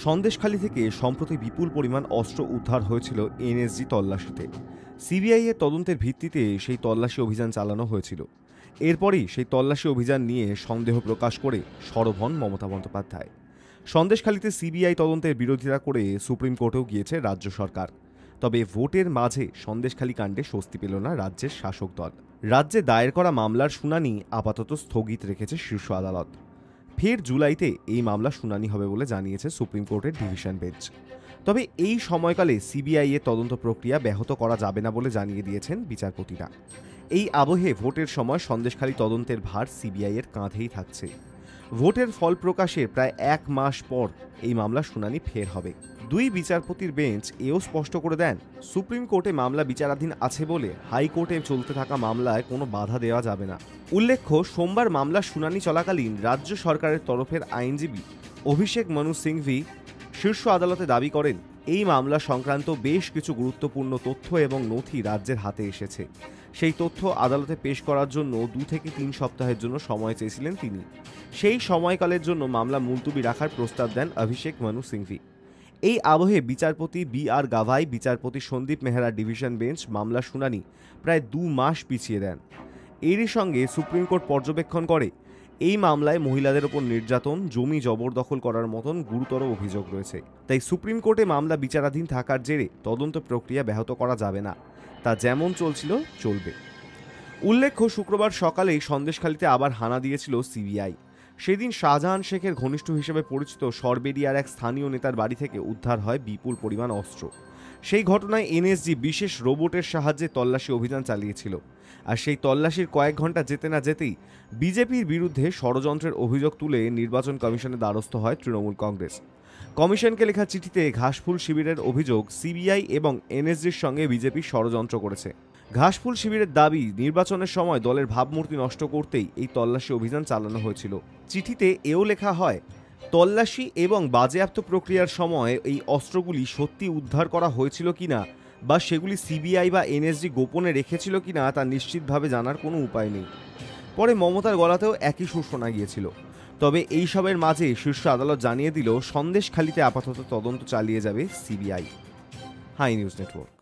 সন্দেশখালী থেকে সম্প্রতি বিপুল পরিমাণ অস্ত্র উদ্ধার হয়েছিল এনএসজি তল্লাশিতে। সিবিআই এর তদন্তের ভিত্তিতে সেই তল্লাশি অভিযান চালানো হয়েছিল। এরপরই সেই তল্লাশি অভিযান নিয়ে সন্দেহ প্রকাশ করে সরব হন মমতা বন্দ্যোপাধ্যায়। সন্দেশখালীতে সিবিআই তদন্তের বিরোধিতা করে সুপ্রিম কোর্টেও গিয়েছে রাজ্য সরকার। তবে ভোটের মাঝে সন্দেশখালী কাণ্ডে স্বস্তি পেল না রাজ্যের শাসক দল। রাজ্যে দায়ের করা মামলার শুনানি আপাতত স্থগিত রেখেছে শীর্ষ আদালত। ফের জুলাইতে এই মামলা শুনানি হবে বলে জানিয়েছে সুপ্রিম কোর্টের ডিভিশন বেঞ্চ। তবে এই সময়কালে সিবিআই এর তদন্ত প্রক্রিয়া ব্যাহত করা যাবে না বলে জানিয়ে দিয়েছেন বিচারপতিরা। এই আবহে ভোটের সময় সন্দেশখালী তদন্তের ভার সিবিআই এর কাঁধেই থাকছে। ভোটের ফল প্রকাশের প্রায় এক মাস পর এই মামলা শুনানি ফের হবে। দুই বিচারপতির বেঞ্চ এও স্পষ্ট করে দেন, সুপ্রিম কোর্টে মামলা বিচারাধীন আছে বলে হাইকোর্টে চলতে থাকা মামলায় কোনো বাধা দেওয়া যাবে না। উল্লেখ্য, সোমবার মামলার শুনানি চলাকালীন রাজ্য সরকারের তরফের আইনজীবী অভিষেক মনু সিংভি শীর্ষ আদালতে দাবি করেন, এই মামলা সংক্রান্ত বেশ কিছু গুরুত্বপূর্ণ তথ্য এবং নথি রাজ্যের হাতে এসেছে। সেই তথ্য আদালতে পেশ করার জন্য 2 থেকে 3 সপ্তাহের জন্য সময় চেয়েছিলেন তিনি। সেই সময়কালের জন্য মামলা মুলতুবি রাখার প্রস্তাব দেন অভিষেক মনু সিংভি। এই আবহে বিচারপতি বি.আর. গাভাই, বিচারপতি সন্দীপ মেহরার ডিভিশন বেঞ্চ মামলার শুনানি প্রায় 2 মাস পিছিয়ে দেন। এরই সঙ্গে সুপ্রিম কোর্ট পর্যবেক্ষণ করে, এই মামলায় মহিলাদের ওপর নির্যাতন, জমি জবরদখল করার মতন গুরুতর অভিযোগ রয়েছে। তাই সুপ্রিম কোর্টে মামলা বিচারাধীন থাকার জেরে তদন্ত প্রক্রিয়া ব্যাহত করা যাবে না, তা যেমন চলছিল চলবে। উল্লেখ্য, শুক্রবার সকালেই সন্দেশখালীতে আবার হানা দিয়েছিল সিবিআই। সেদিন শাহজাহান শেখের ঘনিষ্ঠ হিসেবে পরিচিত সরবেরিয়ার এক স্থানীয় নেতার বাড়ি থেকে উদ্ধার হয় বিপুল পরিমাণ অস্ত্র। সেই ঘটনায় এনএসজি বিশেষ রোবটের সাহায্যে তল্লাশি অভিযান চালিয়েছিল। আর সেই তল্লাশির কয়েক ঘন্টা যেতে না যেতেই বিজেপির বিরুদ্ধে ষড়যন্ত্রের অভিযোগ তুলে নির্বাচন কমিশনের দ্বারস্থ হয় তৃণমূল কংগ্রেস। কমিশনকে লেখা চিঠিতে ঘাসফুল শিবিরের অভিযোগ, সিবিআই এবং এনএসজির সঙ্গে বিজেপি ষড়যন্ত্র করেছে। ঘাসফুল শিবিরের দাবি, নির্বাচনের সময় দলের ভাবমূর্তি নষ্ট করতেই এই তল্লাশি অভিযান চালানো হয়েছিল। চিঠিতে এও লেখা হয়, তল্লাশি এবং বাজেয়াপ্ত প্রক্রিয়ার সময় এই অস্ত্রগুলি সত্যি উদ্ধার করা হয়েছিল কিনা বা সেগুলি সিবিআই বা এনএসজি গোপনে রেখেছিল কিনা তা নিশ্চিতভাবে জানার কোনো উপায় নেই। পরে মমতার গলাতেও একই সুর শোনা গিয়েছিল। তবে এইসবের মাঝে শীর্ষ আদালত জানিয়ে দিল, সন্দেশখালীতে আপাতত তদন্ত চালিয়ে যাবে সিবিআই। High news network.